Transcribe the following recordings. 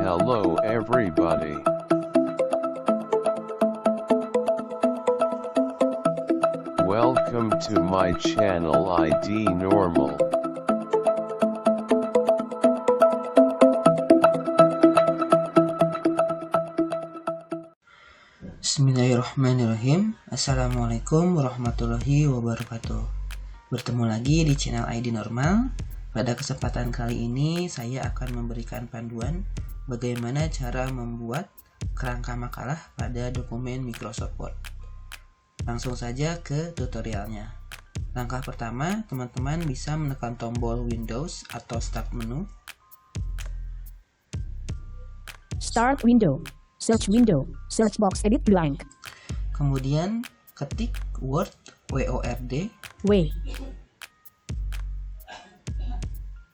Hello everybody. Welcome to my channel ID Normal. Bismillahirrahmanirrahim. Assalamualaikum warahmatullahi wabarakatuh. Bertemu lagi di channel ID Normal. Pada kesempatan kali ini saya akan memberikan panduan bagaimana cara membuat kerangka makalah pada dokumen Microsoft Word. Langsung saja ke tutorialnya. Langkah pertama, teman-teman bisa menekan tombol Windows atau Start menu. Start window, search box edit blank. Kemudian ketik Word, WORD. W.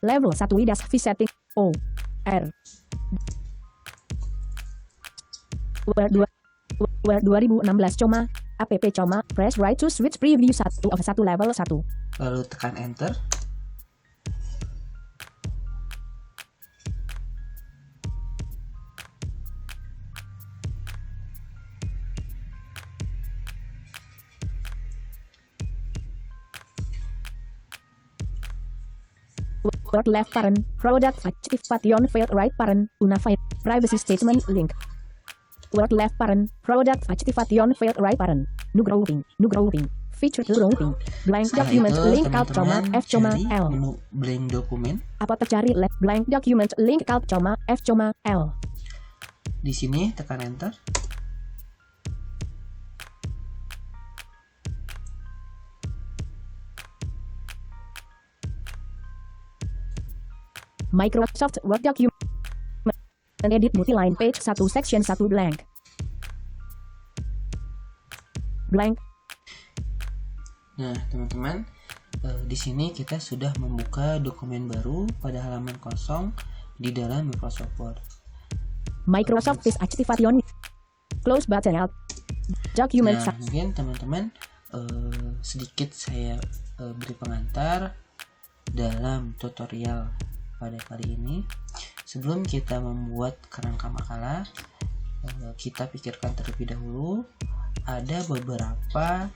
Level 1 Windows V setting O R. Word 2016 coma app coma press right to switch preview 1 of 1 level 1. Lalu tekan enter. Word left parent, product activation failed right parent, unified, privacy statement link. Word left parent, product activation failed right parent, new grouping, feature grouping, blank Setelah document itu, link alt coma teman-teman f coma cari l. menu blank dokumen. Apa tercari left blank document link alt coma f coma l. Di sini tekan enter. Microsoft Word document edit multiline page 1 section 1 blank. Blank. Nah, teman-teman, di sini kita sudah membuka dokumen baru pada halaman kosong di dalam Microsoft Word. Microsoft Office activation close button alt document. Nah, mungkin teman-teman sedikit saya beri pengantar dalam tutorial pada kali ini. Sebelum kita membuat kerangka makalah, kita pikirkan terlebih dahulu ada beberapa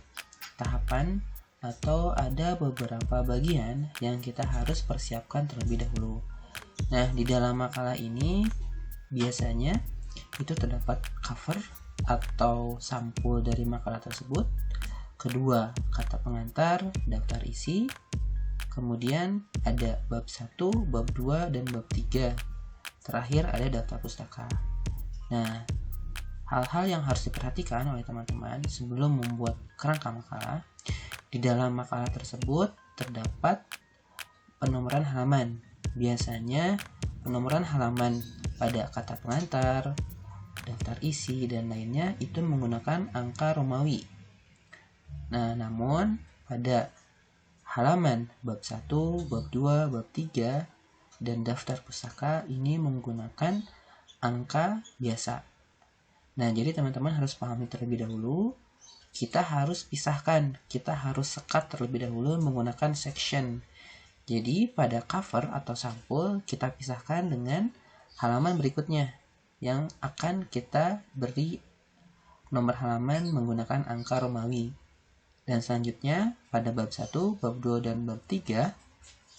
tahapan atau ada beberapa bagian yang kita harus persiapkan terlebih dahulu. Nah, di dalam makalah ini biasanya itu terdapat cover atau sampul dari makalah tersebut, kedua kata pengantar, daftar isi, kemudian ada bab 1, bab 2, dan bab 3. Terakhir ada daftar pustaka. Nah, hal-hal yang harus diperhatikan oleh teman-teman sebelum membuat kerangka makalah, di dalam makalah tersebut terdapat penomoran halaman. Biasanya penomoran halaman pada kata pengantar, daftar isi, dan lainnya itu menggunakan angka Romawi. Nah, namun pada halaman bab 1, bab 2, bab 3, dan daftar pustaka ini menggunakan angka biasa. Nah, jadi teman-teman harus pahami terlebih dahulu, kita harus pisahkan, kita harus sekat terlebih dahulu menggunakan section. Jadi pada cover atau sampul kita pisahkan dengan halaman berikutnya yang akan kita beri nomor halaman menggunakan angka Romawi. Dan selanjutnya pada bab 1, bab 2, dan bab 3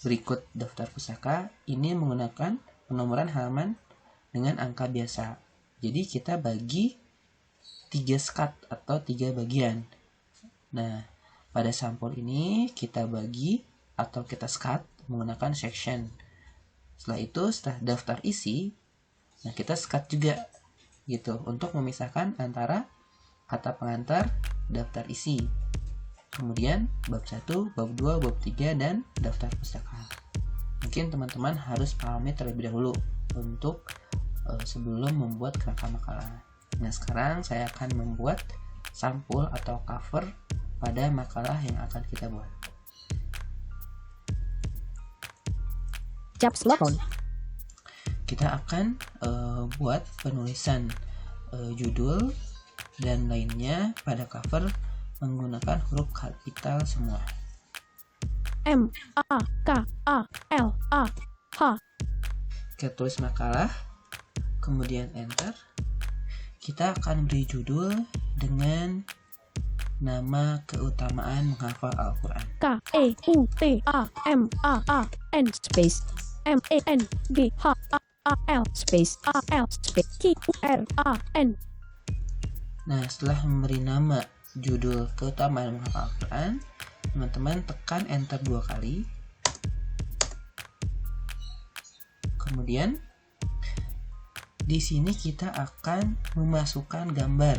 berikut daftar pustaka ini menggunakan penomoran halaman dengan angka biasa. Jadi kita bagi 3 skat atau 3 bagian. Nah, pada sampul ini kita bagi atau kita skat menggunakan section. Setelah itu, setelah daftar isi, nah kita skat juga gitu untuk memisahkan antara kata pengantar, daftar isi. Kemudian bab 1, bab 2, bab 3, dan daftar pustaka. Mungkin teman-teman harus pahami terlebih dahulu untuk sebelum membuat kerangka makalah. Nah, sekarang saya akan membuat sampul atau cover pada makalah yang akan kita buat. Caps lock on. Kita akan buat penulisan judul dan lainnya pada cover menggunakan huruf kapital semua. M A K A L A H. Kita tulis makalah kemudian enter. Kita akan beri judul dengan nama keutamaan menghafal Al-Quran. KEUTAMAAN space MENGHAAL space AL space QRAN. Nah, setelah memberi nama judul keutamaan menghafal Al-Quran, teman-teman tekan enter 2 kali. Kemudian di sini kita akan memasukkan gambar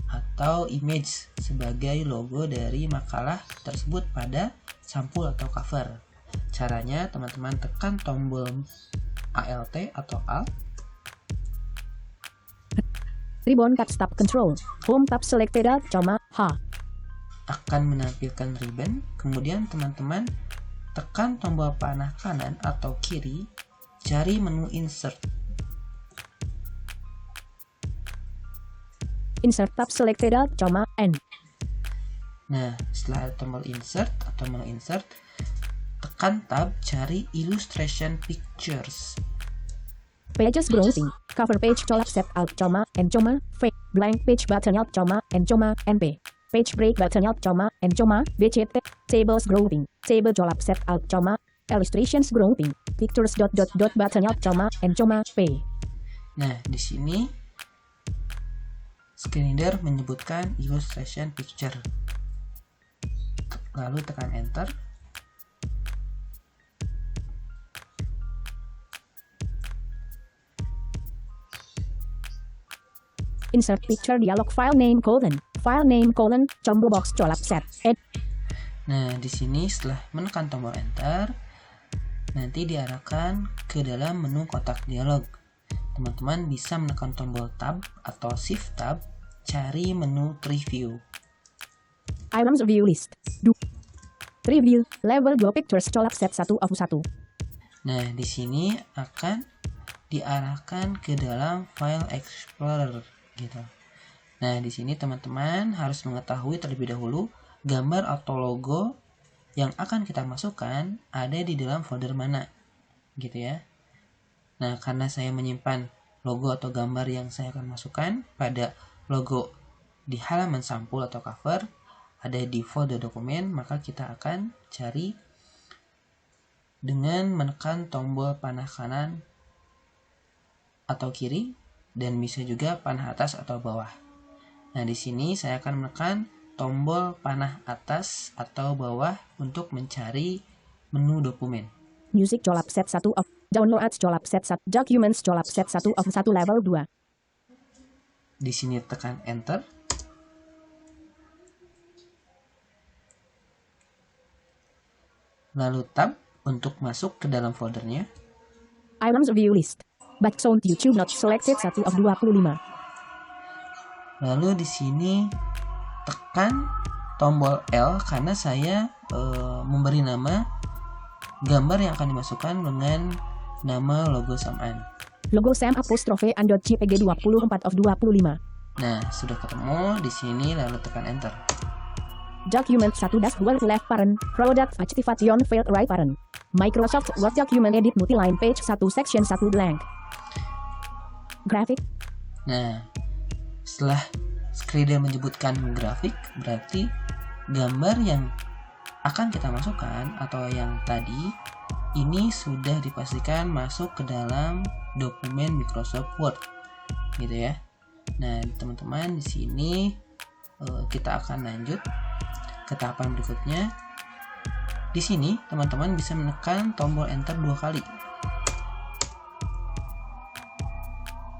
atau image sebagai logo dari makalah tersebut pada sampul atau cover. Caranya teman-teman tekan tombol ALT atau Alt, Ribbon tab tab control. Home tab selected H akan menampilkan ribbon. Kemudian teman-teman tekan tombol panah kanan atau kiri, cari menu insert. Insert tab selected N. Nah, setelah ada tombol insert atau menu insert, tekan tab, cari illustration pictures. Pages grouping. Cover page colap set alt N V. Blank page button alt N NP. Page break button alt N BCT. Tables grouping. Table colap set alt Illustrations grouping. Pictures button alt N P. Nah, di sini screen reader menyebutkan illustration picture. Lalu tekan enter. Insert picture dialog file name : combo box colap set. Nah, di sini setelah menekan tombol enter, nanti diarahkan ke dalam menu kotak dialog. Teman-teman bisa menekan tombol tab atau shift tab, cari menu preview. Items view list. Preview level 2 pictures colap set 1 of 1. Nah, di sini akan diarahkan ke dalam file explorer gitu. Nah, di sini teman-teman harus mengetahui terlebih dahulu gambar atau logo yang akan kita masukkan ada di dalam folder mana gitu ya. Nah, karena saya menyimpan logo atau gambar yang saya akan masukkan pada logo di halaman sampul atau cover ada di folder dokumen, maka kita akan cari dengan menekan tombol panah kanan atau kiri dan bisa juga panah atas atau bawah. Nah, di sini saya akan menekan tombol panah atas atau bawah untuk mencari menu dokumen. Music colap set 1 of downloads colap set 1 documents colap set 1 of 1 level 2. Di sini tekan enter. Lalu tab untuk masuk ke dalam foldernya. Items view list. Background YouTube not selected 1 of 25. Lalu di sini tekan tombol L karena saya memberi nama gambar yang akan dimasukkan dengan nama logo Sam'an. Logo Sam apostrophe .jpg 24 of 25. Nah, sudah ketemu di sini, lalu tekan enter. Document 1-12 left parent. Product activation failed right parent. Microsoft Word document edit multiline page 1 section 1 blank. Grafik. Nah, setelah screen reader menyebutkan grafik, berarti gambar yang akan kita masukkan atau yang tadi ini sudah dipastikan masuk ke dalam dokumen Microsoft Word, gitu ya. Nah, teman-teman, di sini kita akan lanjut ke tahapan berikutnya. Di sini teman-teman bisa menekan tombol enter 2 kali.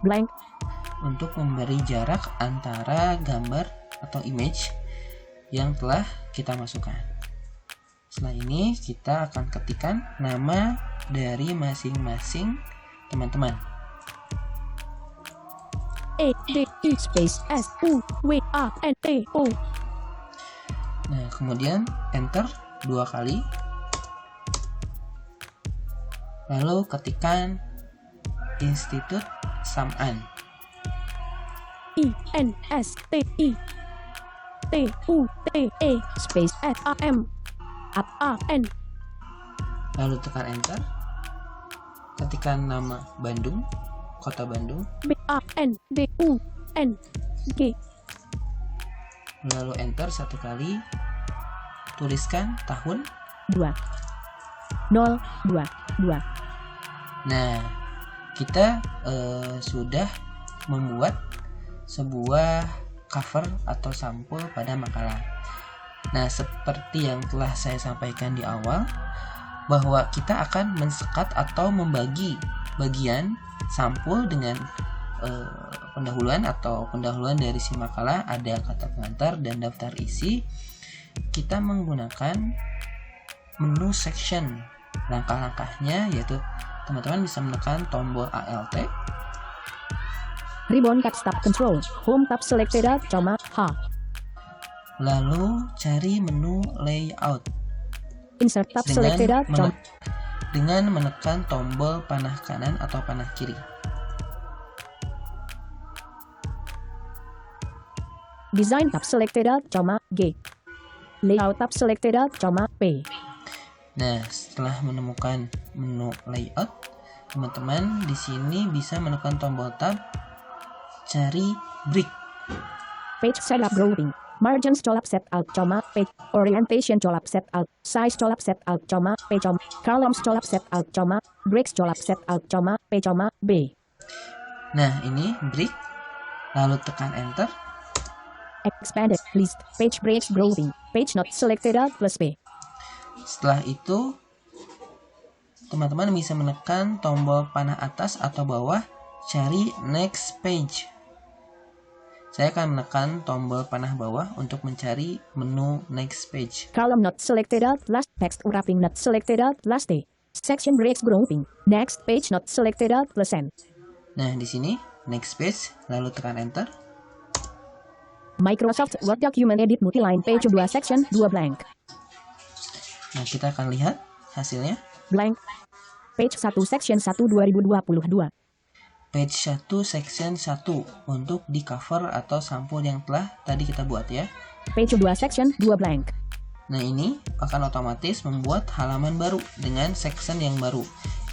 Blank. Untuk memberi jarak antara gambar atau image yang telah kita masukkan. Setelah ini kita akan ketikkan nama dari masing-masing teman-teman. E-D-I space S-U-W-A-N-T-O. Nah, kemudian enter 2 kali. Lalu ketikkan Institut Sam'an. I-N-S-T-I T-U-T-E space S-A-M A-N. Lalu tekan enter. Ketikkan nama Bandung. Kota Bandung. BANDUNG. Lalu enter satu kali. Tuliskan tahun 2022. Nah, kita sudah membuat sebuah cover atau sampul pada makalah. Nah, seperti yang telah saya sampaikan di awal, bahwa kita akan mensekat atau membagi bagian sampul dengan pendahuluan dari si makalah, ada kata pengantar dan daftar isi. Kita menggunakan menu section. Langkah-langkahnya yaitu teman-teman bisa menekan tombol ALT, Ribbon tab stop control. Home tab selected H. lalu cari menu layout Insert tab selected H. dengan menekan tombol panah kanan atau panah kiri. Design tab selected G. Layout tab selected P. Nah, setelah menemukan menu layout, teman-teman di sini bisa menekan tombol tab, cari brick. Page setup grouping. Margins colap set alt, page orientation colap set alt, size colap set alt, P, columns colap set alt, breaks colap set alt, P, B. Nah, ini brick. Lalu tekan enter. Expanded list. Page breaks grouping. Page not selected plus P. Setelah itu, teman-teman bisa menekan tombol panah atas atau bawah, cari next page. Saya akan menekan tombol panah bawah untuk mencari menu next page. Column not selected last, text wrapping not selected last A. Section breaks grouping. Next page not selected plus N. Nah, di sini next page, lalu tekan enter. Microsoft Word document edit multiline page 2 section 2 blank. Nah, kita akan lihat hasilnya. Blank. Page 1 section 1 2022. Page 1 section 1 untuk di cover atau sampul yang telah tadi kita buat ya. Page 2 section 2 blank. Nah, ini akan otomatis membuat halaman baru dengan section yang baru.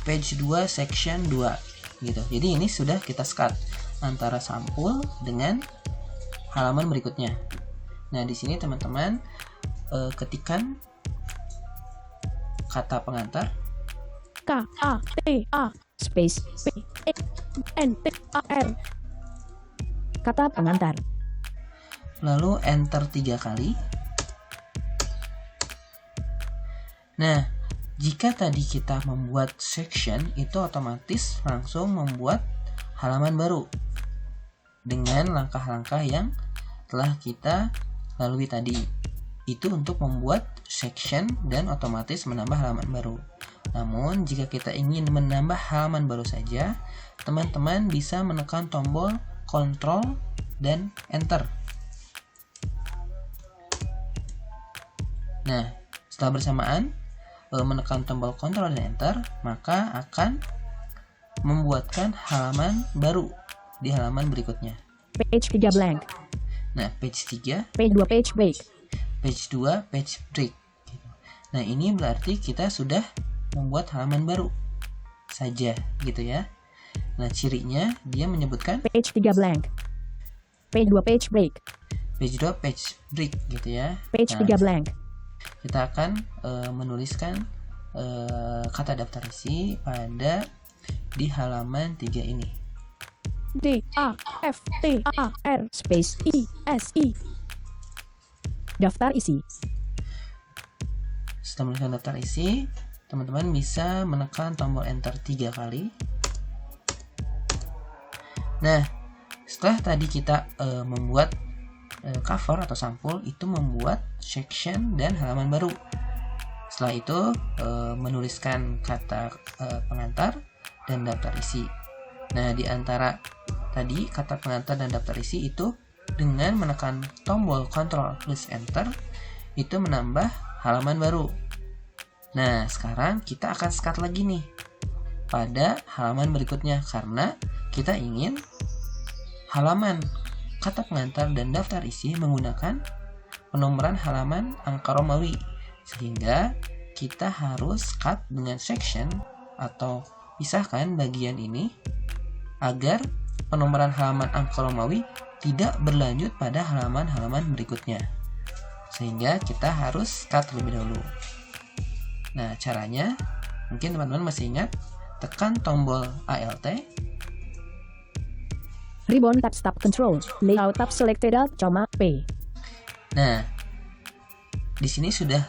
Page 2 section 2 gitu. Jadi ini sudah kita skat antara sampul dengan halaman berikutnya. Nah, di sini teman-teman ketikkan kata pengantar KATA space PENTAR. Kata pengantar. Lalu enter 3 kali. Nah, jika tadi kita membuat section, itu otomatis langsung membuat halaman baru dengan langkah-langkah yang telah kita lalui tadi. Itu untuk membuat section dan otomatis menambah halaman baru. Namun, jika kita ingin menambah halaman baru saja, teman-teman bisa menekan tombol Ctrl dan Enter. Nah, setelah bersamaan menekan tombol Ctrl dan Enter, maka akan membuatkan halaman baru di halaman berikutnya. Page 3 blank. Nah, page 3, Page 2 page break. page 2, page break. Nah, ini berarti kita sudah membuat halaman baru saja gitu ya. Nah, cirinya dia menyebutkan Page 3 blank. Page 2 page break. page 2, page break gitu ya. Page Nah, 3 blank. kita akan menuliskan kata daftar isi pada di halaman 3 ini. DAFTAR space ISI. Daftar isi. Setelah menuliskan daftar isi, teman-teman bisa menekan tombol enter 3 kali. Nah, setelah tadi kita membuat cover atau sampul, itu membuat section dan halaman baru. Setelah itu menuliskan kata pengantar dan daftar isi. Nah, di antara tadi kata pengantar dan daftar isi itu dengan menekan tombol Ctrl plus Enter itu menambah halaman baru. Nah, sekarang kita akan skat lagi nih pada halaman berikutnya karena kita ingin halaman kata pengantar dan daftar isi menggunakan penomoran halaman angka Romawi, sehingga kita harus cut dengan section atau pisahkan bagian ini agar penomoran halaman angka Romawi tidak berlanjut pada halaman-halaman berikutnya. Sehingga kita harus cut terlebih dahulu. Nah, caranya mungkin teman-teman masih ingat, tekan tombol Alt, Ribbon tab stop control. Layout tab selected Alt, P. Nah, di sini sudah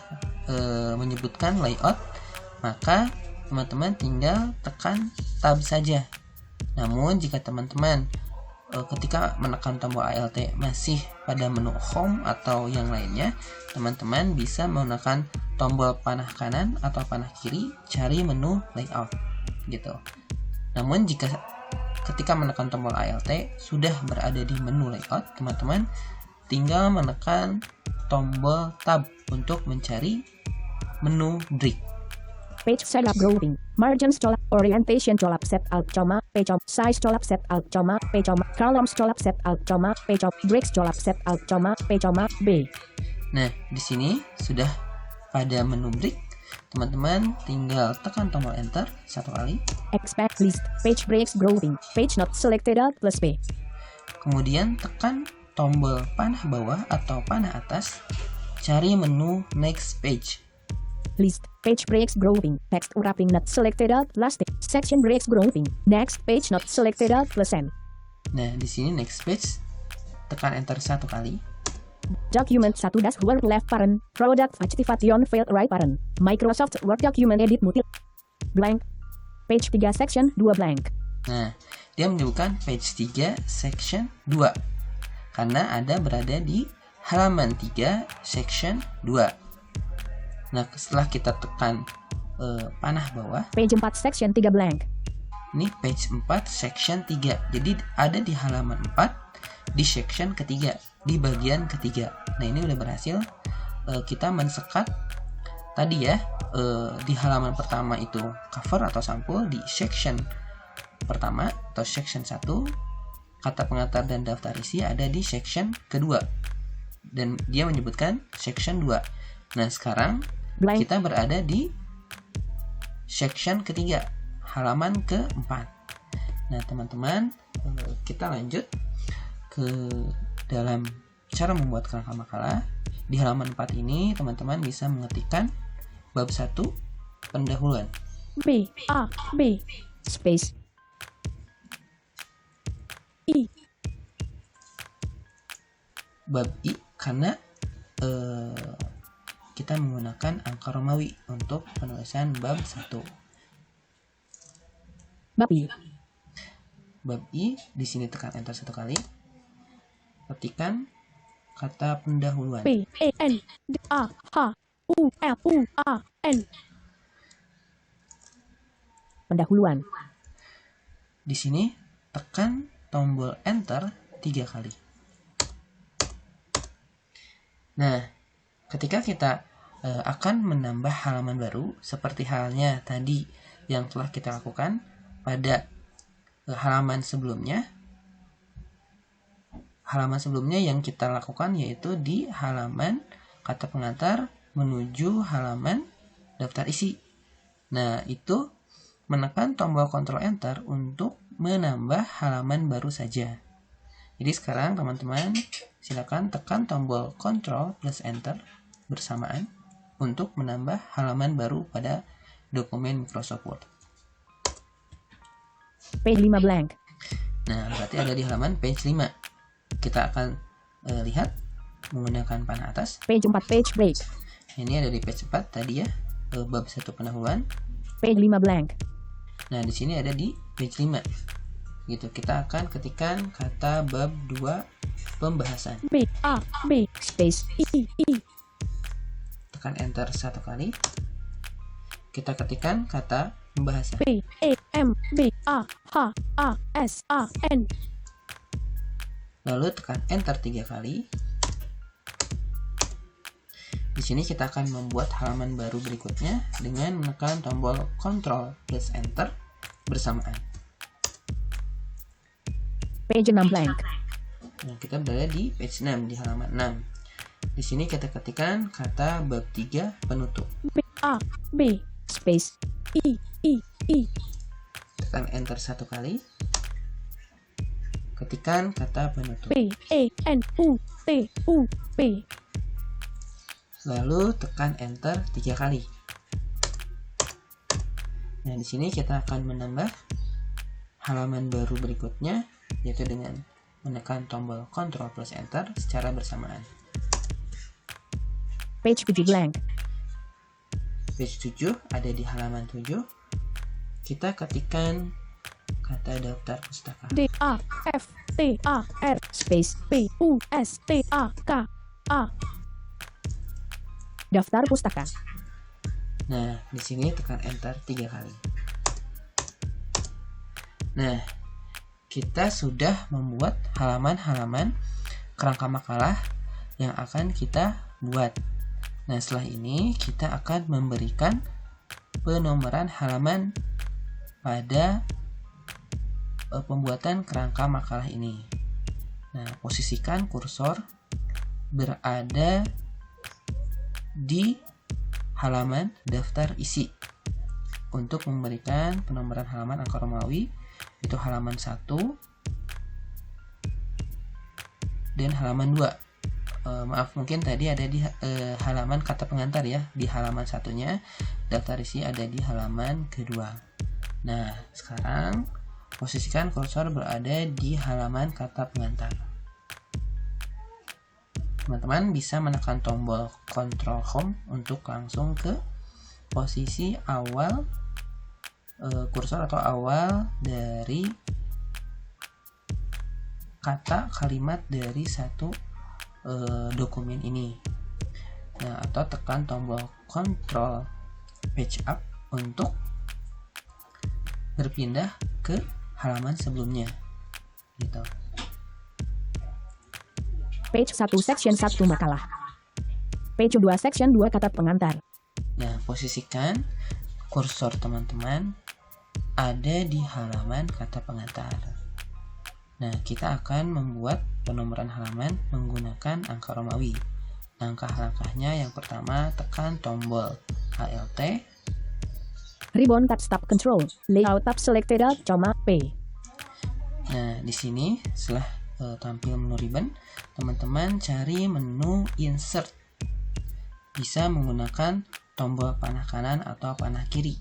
menyebutkan layout, maka teman-teman tinggal tekan tab saja. Namun jika teman-teman ketika menekan tombol Alt masih pada menu home atau yang lainnya, teman-teman bisa menggunakan tombol panah kanan atau panah kiri, cari menu layout gitu. Namun jika ketika menekan tombol Alt sudah berada di menu layout, teman-teman tinggal menekan tombol tab untuk mencari menu break. Page setup grouping. Margins colap. Orientation colap set Alt, P. Size colap set Alt, P. Columns colap set Alt, P. Breaks colap set Alt, P. B. Nah, di sini sudah pada menu break. Teman-teman tinggal tekan tombol enter satu kali. Expand list. Page breaks grouping. Page not selected Alt plus P. Kemudian tekan tombol panah bawah atau panah atas. Cari menu next page. List. Page breaks grouping. Text wrapping not selected Alt plus T. Section breaks grouping. Next page not selected Alt plus N. Nah, di sini next page. Tekan enter satu kali. Document 1 Word left parent. Product Activation failed right parent. Microsoft Word document edit mutil. Blank. Page 3 section 2 blank. Nah, dia menyebutkan page 3 section 2. Karena ada berada di halaman 3 section 2. Nah, setelah kita tekan panah bawah, Page 4 section 3 blank. ini page 4 section 3. Jadi ada di halaman 4 di section ketiga, di bagian ketiga. Nah, ini udah berhasil kita mensekat tadi ya, di halaman pertama itu cover atau sampul, di section pertama atau section 1 kata pengantar dan daftar isi ada di section kedua. Dan dia menyebutkan section 2. Nah, sekarang Blank. kita berada di section ketiga, halaman keempat. Nah, teman-teman, kita lanjut ke dalam cara membuat kerangka makalah. Di halaman 4 ini, teman-teman bisa mengetikkan bab 1 pendahuluan. B A B space I. Bab I karena kita menggunakan angka Romawi untuk penulisan bab 1. Bab I. Bab I, di sini tekan enter satu kali. Ketikkan kata pendahuluan. P E N D A H U L U A N. Pendahuluan. Di sini tekan tombol enter 3 kali. Nah, ketika kita akan menambah halaman baru, seperti halnya tadi yang telah kita lakukan pada halaman sebelumnya. Halaman sebelumnya yang kita lakukan yaitu di halaman kata pengantar menuju halaman daftar isi. Nah, itu menekan tombol Ctrl Enter untuk menambah halaman baru saja. Jadi sekarang teman-teman silakan tekan tombol Ctrl plus Enter bersamaan untuk menambah halaman baru pada dokumen Microsoft Word. Page 5 blank. Nah, berarti ada di halaman page 5. Kita akan lihat menggunakan panah atas. Page 4 page break. Ini ada di page 4 tadi ya, bab 1 pendahuluan. Page 5 blank. Nah, di sini ada di page 5. Gitu, kita akan ketikkan kata bab 2 pembahasan. B A B space I. Tekan enter satu kali. Kita ketikkan kata pembahasan. P E M B A H A S A N. Lalu tekan enter 3 kali. Di sini kita akan membuat halaman baru berikutnya dengan menekan tombol Ctrl plus Enter bersamaan. Page 6 blank. Nah, kita berada di page 6, di halaman 6. Di sini kita ketikkan kata bab 3 penutup. B A B space I. Tekan enter satu kali. ketikkan kata penutup. P-A-N-U-T-U-P. Lalu tekan enter 3 kali. Nah, di sini kita akan menambah halaman baru berikutnya, yaitu dengan menekan tombol Ctrl plus Enter secara bersamaan. Page 7 blank. Page 7 ada di halaman 7. Kita ketikkan kata daftar pustaka. D-A-F-T-A-R space P-U-S-T-A-K-A. Daftar pustaka. Nah, di sini tekan enter 3 kali. Nah, kita sudah membuat halaman-halaman kerangka makalah yang akan kita buat. Nah, setelah ini kita akan memberikan penomoran halaman pada pembuatan kerangka makalah ini. Nah, posisikan kursor berada di halaman daftar isi untuk memberikan penomoran halaman angka Romawi, itu halaman 1 dan halaman 2. Maaf, mungkin tadi ada di halaman kata pengantar ya, di halaman satunya, daftar isi ada di halaman kedua. Nah, sekarang posisikan kursor berada di halaman kata pengantar. Teman-teman bisa menekan tombol Ctrl Home untuk langsung ke posisi awal kursor atau awal dari kata kalimat dari satu dokumen ini. Nah, atau tekan tombol Ctrl Page Up untuk berpindah ke halaman sebelumnya. Gitu. Page 1 section 1 makalah. Page 2 section 2 kata pengantar. Nah, posisikan kursor teman-teman ada di halaman kata pengantar. Nah, kita akan membuat penomoran halaman menggunakan angka Romawi. Langkah-langkahnya yang pertama, tekan tombol Alt. Ribbon tab tab control. Layout tab selected Alt, P. Nah, di sini setelah tampil menu ribbon, teman-teman cari menu insert. Bisa menggunakan tombol panah kanan atau panah kiri.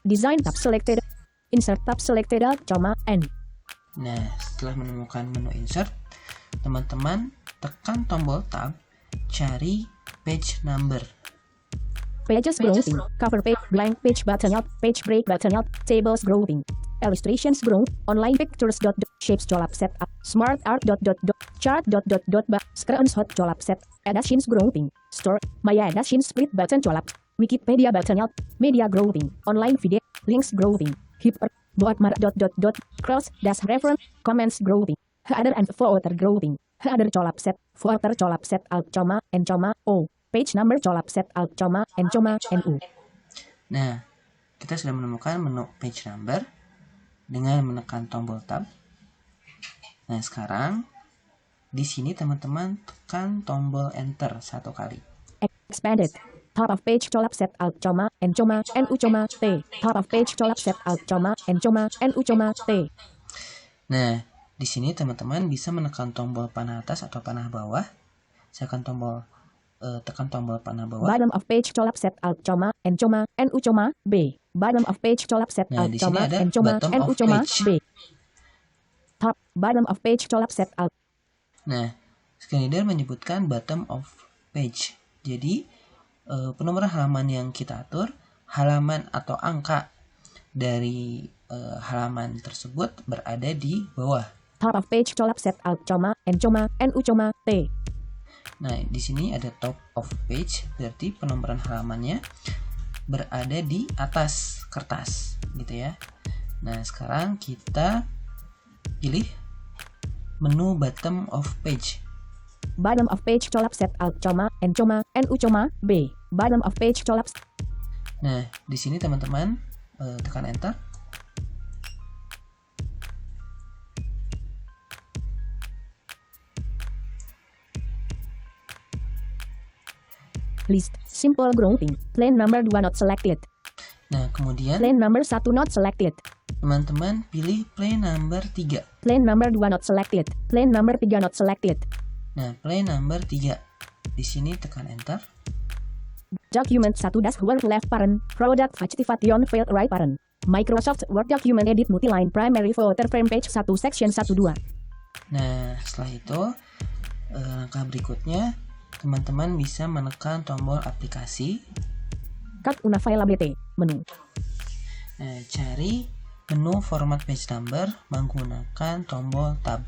Design tab selected. Insert tab selected Alt, N. Nah, setelah menemukan menu insert, teman-teman tekan tombol tab, cari page number. Pages grouping. Cover page, blank page button up, page break button up, tables grouping. Illustrations group, online pictures shapes colap set up, smart art chart screenshot colap set, editions grouping, store, my editions split button colap, Wikipedia button up, media grouping, online video, links grouping, hyper, bookmark cross dash reference, comments grouping, header and footer grouping, header colap set, footer colap set alt N O, page number colap set alt N U. Nah, kita sudah menemukan menu page number dengan menekan tombol tab. Nah, sekarang di sini teman-teman tekan tombol enter 1 kali. Expanded. Top of page colap set alt N U T. Top of page colap set alt N U T. Nah, di sini teman-teman bisa menekan tombol panah atas atau panah bawah. Saya akan tekan tombol panah bawah. Bottom of page colap set alt N U B. Bottom of page colap set Nah, alt di sini ada N bottom U of page. B. Top bottom of page colap set alt. Nah, screen reader menyebutkan bottom of page. Jadi, penomoran halaman yang kita atur, halaman atau angka dari halaman tersebut berada di bawah. Top of page colap set alt N U T. Nah, di sini ada top of page, berarti penomoran halamannya berada di atas kertas, gitu ya. Nah, sekarang kita pilih menu bottom of page. Bottom of page colap set alt N U B. Bottom of page colap. Nah, di sini teman-teman tekan enter. List simple grouping. Plain number 2 not selected. Nah, kemudian Plain number 1 not selected. teman-teman pilih play number 3. Plane number 2 not selected. Plane number 3 not selected. Nah, play number 3. Di sini tekan enter. Document 1 Word left parent. Product activation failed right parent. Microsoft Word document edit multiline primary footer frame page 1 section 1-2. Nah, setelah itu langkah berikutnya teman-teman bisa menekan tombol aplikasi. Cut una availability. Menu. Nah, cari menu format page number menggunakan tombol tab.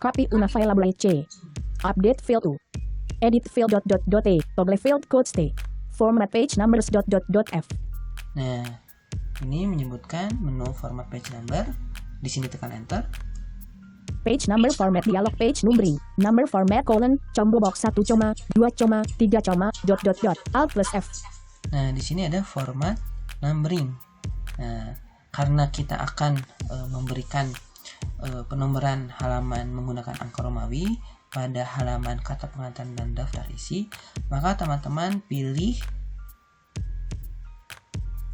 Copy una availability C. Update field U. Edit field .a. Toggle field codes T. Format page numbers .f. Nah, ini menyebutkan menu format page number. Di sini tekan enter. Page number format dialog page numbering. Number format combo box 1, 2, 3, Alt plus F. Nah, di sini ada format numbering. Nah, karena kita akan memberikan penomoran halaman menggunakan angka Romawi pada halaman kata pengantar dan daftar isi, maka teman-teman pilih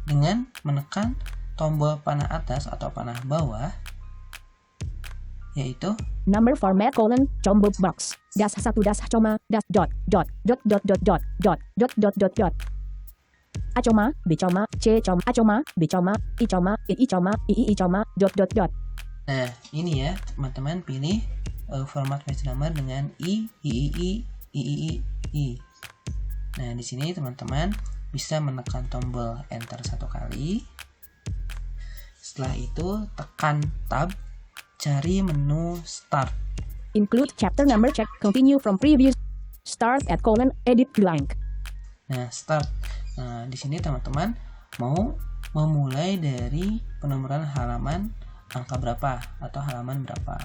dengan menekan tombol panah atas atau panah bawah, yaitu Number format combo box -1 dot A, B, C, A, B, I, dot. Nah, ini ya, teman-teman pilih format page number dengan I. Nah, di sini teman-teman bisa menekan tombol enter 1 kali. Setelah itu tekan tab, cari menu start. Include chapter number check, continue from previous, start at edit blank. Nah, start. Nah, di sini teman-teman mau memulai dari penomoran halaman angka berapa atau halaman berapa.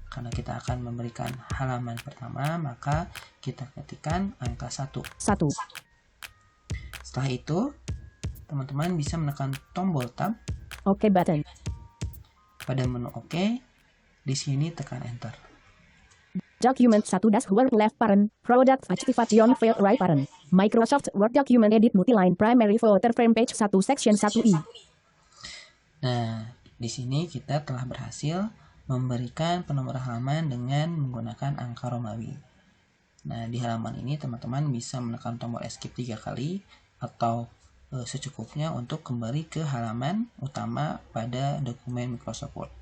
Karena kita akan memberikan halaman pertama, maka kita ketikkan angka 1. Setelah itu, teman-teman bisa menekan tombol tab. OK button. Pada menu OK, di sini tekan enter. Document 1 Word left parent. Product activation failed right parent. Microsoft Word document edit multiline primary footer frame page 1 section 1i. Nah, di sini kita telah berhasil memberikan penomoran halaman dengan menggunakan angka Romawi. Nah, di halaman ini teman-teman bisa menekan tombol escape 3 kali atau secukupnya untuk kembali ke halaman utama pada dokumen Microsoft Word.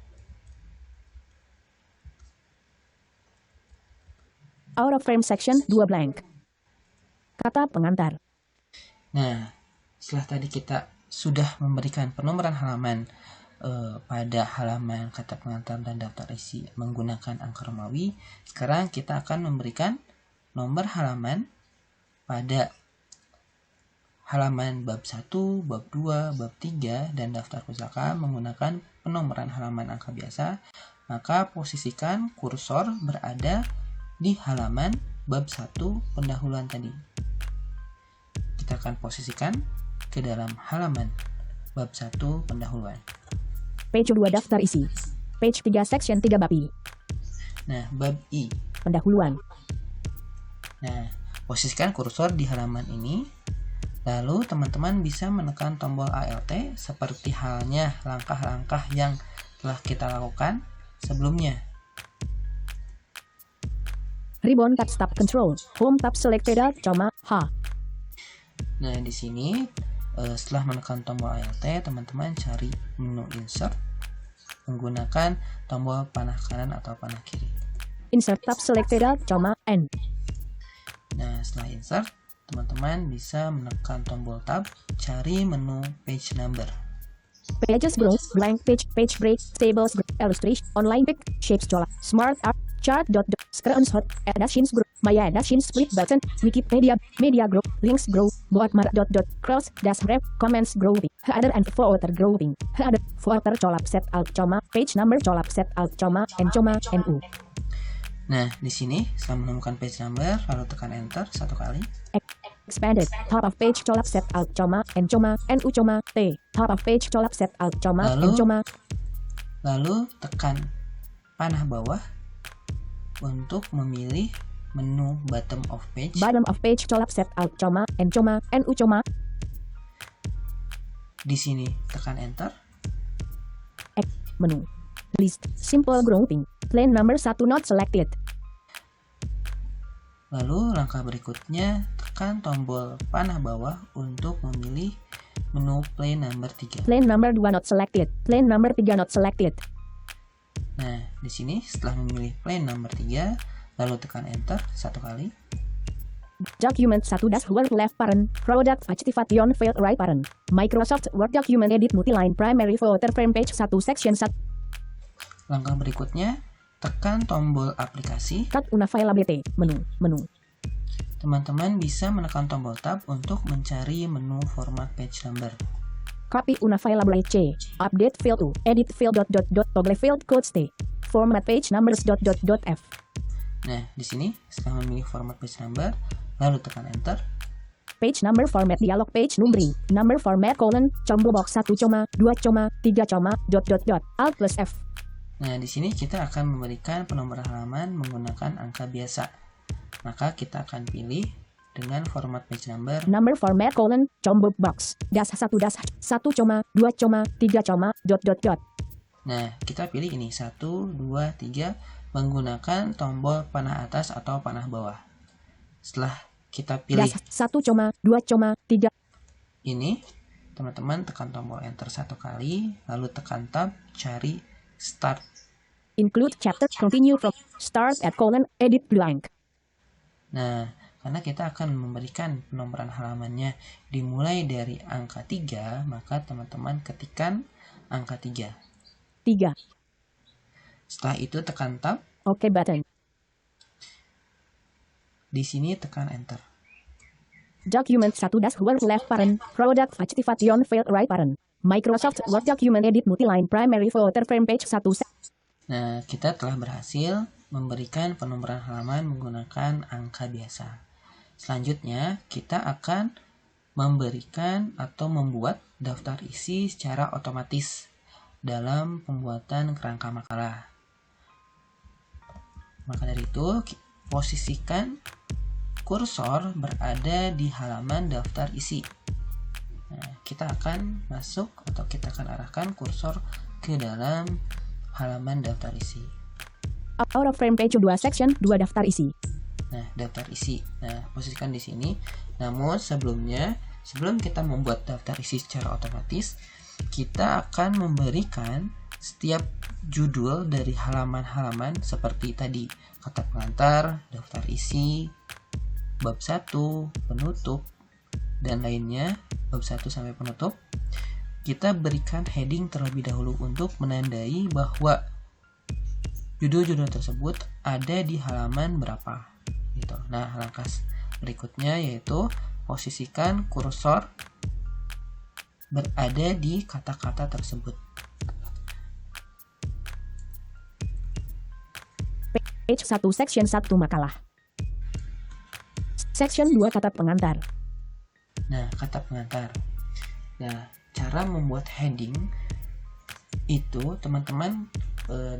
Out of frame section 2 blank. Kata pengantar. Nah, setelah tadi kita sudah memberikan penomoran halaman pada halaman kata pengantar dan daftar isi menggunakan angka Romawi, sekarang kita akan memberikan nomor halaman pada halaman bab 1, bab 2, bab 3, dan daftar pustaka menggunakan penomoran halaman angka biasa. Maka posisikan kursor berada di halaman bab 1 pendahuluan tadi. Kita akan posisikan ke dalam halaman bab 1 pendahuluan. Page 2 daftar isi. Page 3 section 3 bab I. Nah, bab I. Pendahuluan. Nah, posisikan kursor di halaman ini. Lalu teman-teman bisa menekan tombol ALT seperti halnya langkah-langkah yang telah kita lakukan sebelumnya. Ribbon tab stop control. Home tab selected H. Nah, di sini setelah menekan tombol ALT, teman-teman cari menu insert menggunakan tombol panah kanan atau panah kiri. Insert tab selected N. Nah, setelah insert, teman-teman bisa menekan tombol tab, cari menu page number. Pages grow, blank page, page break, tables, illustration, online pick, shapes color, smart art, chart screenshot, additions group, my additions split button, Wikipedia, media group, links grow, bookmark cross, ref, comments grouping, header and footer grouping, header, footer colap set alt, page number colap set alt, nu. Nah, di sini setelah menemukan page number, lalu tekan enter 1 kali. Expanded, top of page colap set alt, nu, t, top of page colap set alt, lalu tekan panah bawah untuk memilih menu bottom of page. Bottom of page colap set alt, nu. Di sini tekan enter. Menu. List. Simple grouping. Plain number 1 not selected. Lalu langkah berikutnya, tekan tombol panah bawah untuk memilih menu plain number 3. Plain number 2 not selected. Plain number 3 not selected. Nah, di sini setelah memilih plain number 3, lalu tekan enter satu kali. Document 1 Word left parent. Product activation failed right parent. Microsoft Word document edit multiline primary footer frame page 1 section 1. Langkah berikutnya, tekan tombol aplikasi. Tab unavailability. Menu. Teman-teman bisa menekan tombol tab untuk mencari menu format page number. Copy unavailable C. Update field to. Edit field toggle field code stay. Format page numbers F. Nah, di sini setelah memilih format page number, lalu tekan enter. Page number format dialog page numbering. Number format : combo box 1, 2, 3, Alt plus F. Nah, di sini kita akan memberikan penomoran halaman menggunakan angka biasa. Maka kita akan pilih dengan format page number. Number format : combo box -1, 1, 2, 3, . Nah, kita pilih ini 1, 2, 3 menggunakan tombol panah atas atau panah bawah. Setelah kita pilih 1, 2, 3. ini, teman-teman tekan tombol enter satu kali, lalu tekan tab, cari start. Include chapter, continue from start at : edit blank. Nah, karena kita akan memberikan penomoran halamannya dimulai dari angka 3, maka teman-teman ketikkan angka 3. 3. Setelah itu tekan tab, OK button. di sini tekan enter. Document 1 Word left parent. Product activation failed right parent. Microsoft Word document edit multiline primary footer frame page 1. Nah, kita telah berhasil memberikan penomoran halaman menggunakan angka biasa. Selanjutnya, kita akan memberikan atau membuat daftar isi secara otomatis dalam pembuatan kerangka makalah. Maka dari itu, posisikan kursor berada di halaman daftar isi. Nah, kita akan masuk atau kita akan arahkan kursor ke dalam halaman daftar isi. Out of frame page 2 section 2 daftar isi. Nah, daftar isi. Nah, posisikan di sini. Namun sebelum kita membuat daftar isi secara otomatis, kita akan memberikan setiap judul dari halaman-halaman seperti tadi, kata pengantar, daftar isi, bab 1, penutup, dan lainnya, bab 1 sampai penutup. Kita berikan heading terlebih dahulu untuk menandai bahwa judul-judul tersebut ada di halaman berapa gitu. Nah, langkah berikutnya yaitu posisikan kursor berada di kata-kata tersebut. Page 1 section 1 makalah. Section 2 kata pengantar. Nah, kata pengantar. Nah, cara membuat heading itu teman-teman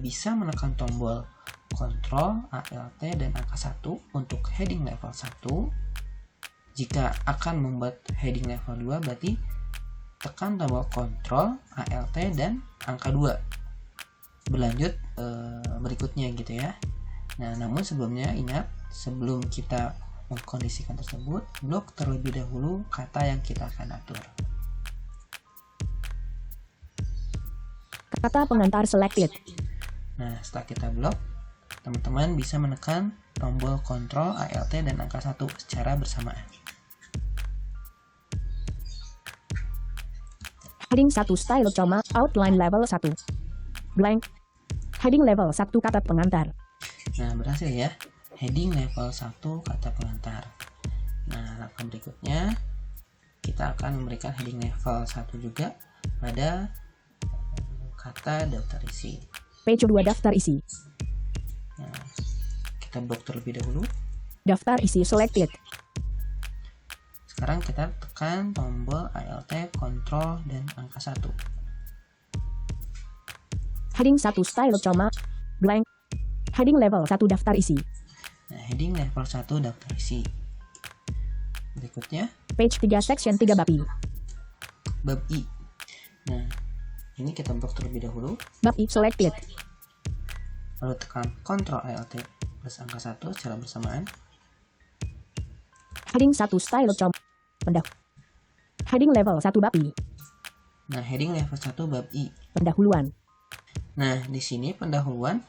bisa menekan tombol Ctrl, Alt, dan angka 1 untuk heading level 1. Jika akan membuat heading level 2 berarti tekan tombol Ctrl, Alt, dan angka 2. Berlanjut berikutnya gitu ya. Nah, namun sebelumnya ingat, sebelum kita mengkondisikan tersebut, blok terlebih dahulu kata yang kita akan atur. Kata pengantar selected. Nah, setelah kita blok, teman-teman bisa menekan tombol Ctrl, Alt, dan angka 1 secara bersamaan. Heading 1 style outline level 1. Blank. Heading level 1 kata pengantar. Nah, berhasil ya. Heading level 1 kata pengantar. Nah, langkah berikutnya kita akan memberikan heading level 1 juga pada kata daftar isi. Page 2 daftar isi. Nah, kita blok terlebih dahulu. Daftar isi selected. Sekarang kita tekan tombol Alt, Ctrl, dan angka 1. Heading 1 style blank. Heading level 1 daftar isi. Nah, heading level 1 daftar isi. Berikutnya, Page 3 section 3 bab I. bab I. Nah, ini kita blok terlebih dahulu. Bab I selected. Lalu tekan Ctrl Alt plus angka 1 secara bersamaan. Heading 1 style com. Heading level 1 bab I. Nah, heading level 1 bab I. Pendahuluan. Nah, di sini pendahuluan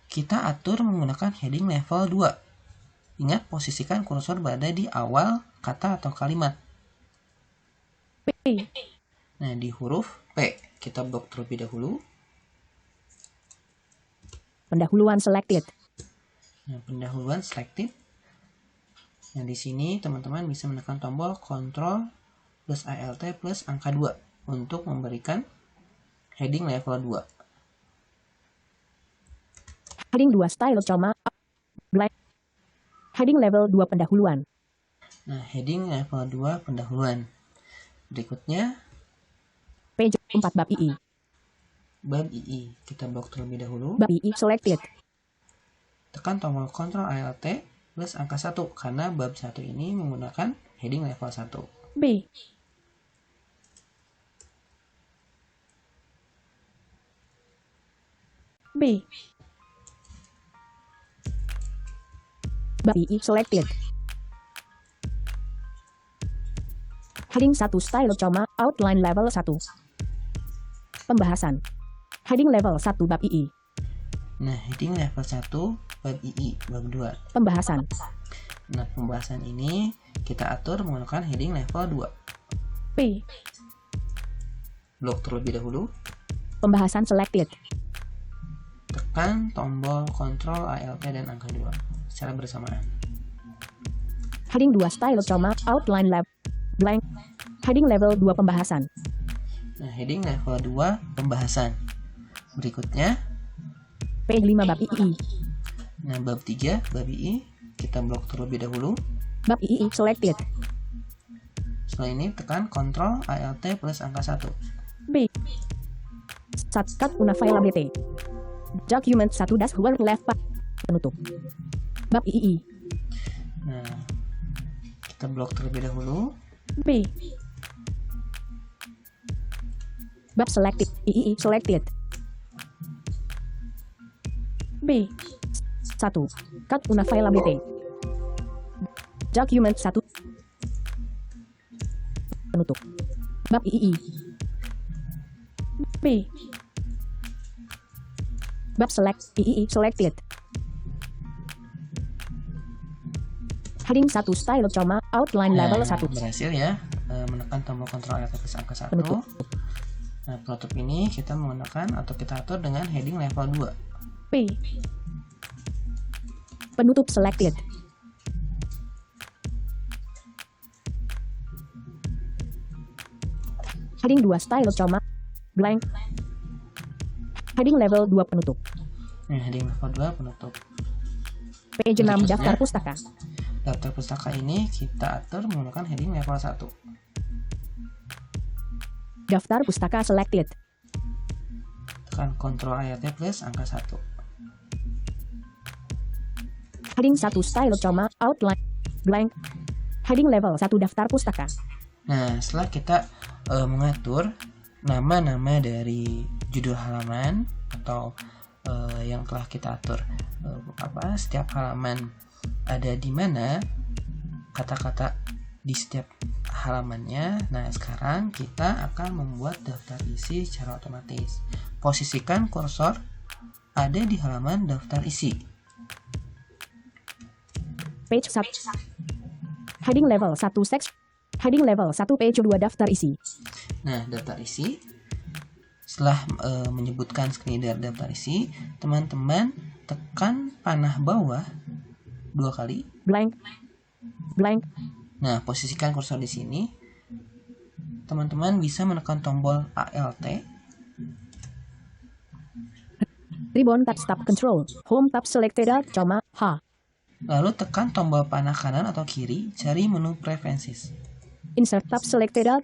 kita atur menggunakan heading level 2. Ingat, posisikan kursor berada di awal kata atau kalimat. P. Nah, di huruf P kita blok terlebih dahulu. Pendahuluan selected. Nah, pendahuluan selected. Nah, di sini teman-teman bisa menekan tombol Ctrl plus Alt plus angka 2 untuk memberikan heading level 2. Heading 2 style coma. Blank. Heading level 2 pendahuluan. Nah, heading level 2 pendahuluan. Berikutnya Page 4 bab II. bab II. Kita blok terlebih dahulu. Bab II selected. Tekan tombol Ctrl Alt plus angka 1 karena bab 1 ini menggunakan heading level 1. B. B. Bab II selected. Heading 1 style coma outline level 1. Pembahasan. Heading level 1 bab II. Nah, heading level 1 bab II, bab 2. Pembahasan. Nah, pembahasan ini kita atur menggunakan heading level 2. P. Blok terlebih dahulu. Pembahasan selected. Tekan tombol Ctrl Alt dan angka 2 secara bersamaan. Heading 2 style coma outline lab blank. Heading level 2 pembahasan. Nah, heading level 2 pembahasan. Berikutnya, Page 5 bab II. nah bab 3 bab II kita blok terlebih dahulu. Bab II selected. Setelah ini tekan Ctrl Alt plus angka 1. B. Cut una file ABT. Document 1 dash word left penutup. Bab II. Nah, kita blok terlebih dahulu. B. Bab selected. II selected. B. 1. Cut una file ABT. Document 1 penutup. Bab II. B. Bab select II selected. Heading 1 style coma outline level 1. Berhasil ya, menekan tombol Ctrl Alt plus angka 1. Penutup. Nah, penutup ini kita menggunakan atau kita atur dengan heading level 2. P. Penutup selected. Heading 2 style coma blank. Heading level 2 penutup. Nah, heading level 2 penutup. Page 6 Berikutnya, daftar pustaka. Daftar pustaka ini kita atur menggunakan heading level 1. Daftar pustaka selected. Tekan Ctrl Alt plus angka 1. Heading 1 style coma outline blank. Heading level 1 daftar pustaka. Nah, setelah kita mengatur nama-nama dari judul halaman atau yang telah kita atur setiap halaman ada di mana kata-kata di setiap halamannya. Nah, sekarang kita akan membuat daftar isi secara otomatis. Posisikan kursor ada di halaman daftar isi. Page 1. Heading level 1 seks. Heading level 1 page 2 daftar isi. Nah, daftar isi. Setelah menyebutkan sekedar daftar isi, teman-teman tekan panah bawah 2 kali. Blank. Blank. Nah, posisikan kursor di sini. Teman-teman bisa menekan tombol Alt. Ribbon tab tab control. Home tab selected coma H. Lalu tekan tombol panah kanan atau kiri, cari menu preferences. Insert tab selected.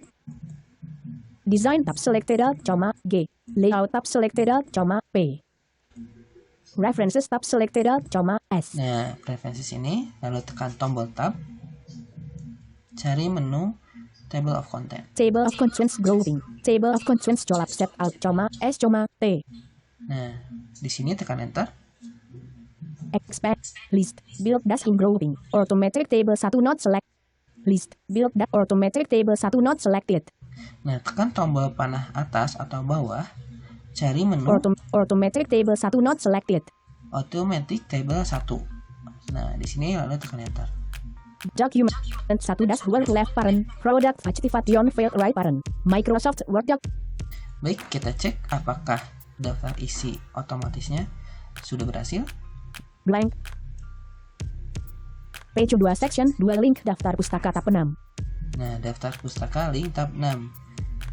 Design tab selected coma G. Layout tab selected coma P. References tab selected coma S. Nah, preferences ini, lalu tekan tombol tab, cari menu table of content. Table of contents grouping. Table of contents colab set alt coma s coma t. Nah, di sini tekan enter. Expect list build dash in grouping. Automatic table 1 not select. List build dash automatic table 1 not selected. Nah, tekan tombol panah atas atau bawah. Cari menu Automatic table 1 not selected. automatic table 1. Nah, di sini lalu tekan enter. Document 1 dash word left parent. Product activation failed right parent. Microsoft Word doc. Baik, kita cek apakah daftar isi otomatisnya sudah berhasil. Blank. Page 2 section 2 link daftar pustaka tab 6. Nah, daftar pustaka link tab 6.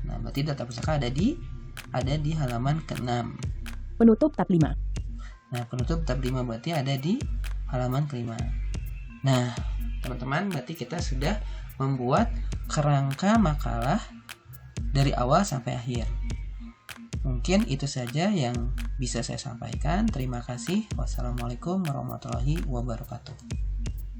Nah, berarti daftar pustaka ada di halaman ke-6. Penutup tab 5. Nah, penutup tab 5 berarti ada di halaman ke-5. Nah, teman-teman, berarti kita sudah membuat kerangka makalah dari awal sampai akhir. Mungkin itu saja yang bisa saya sampaikan. Terima kasih. Wassalamualaikum warahmatullahi wabarakatuh.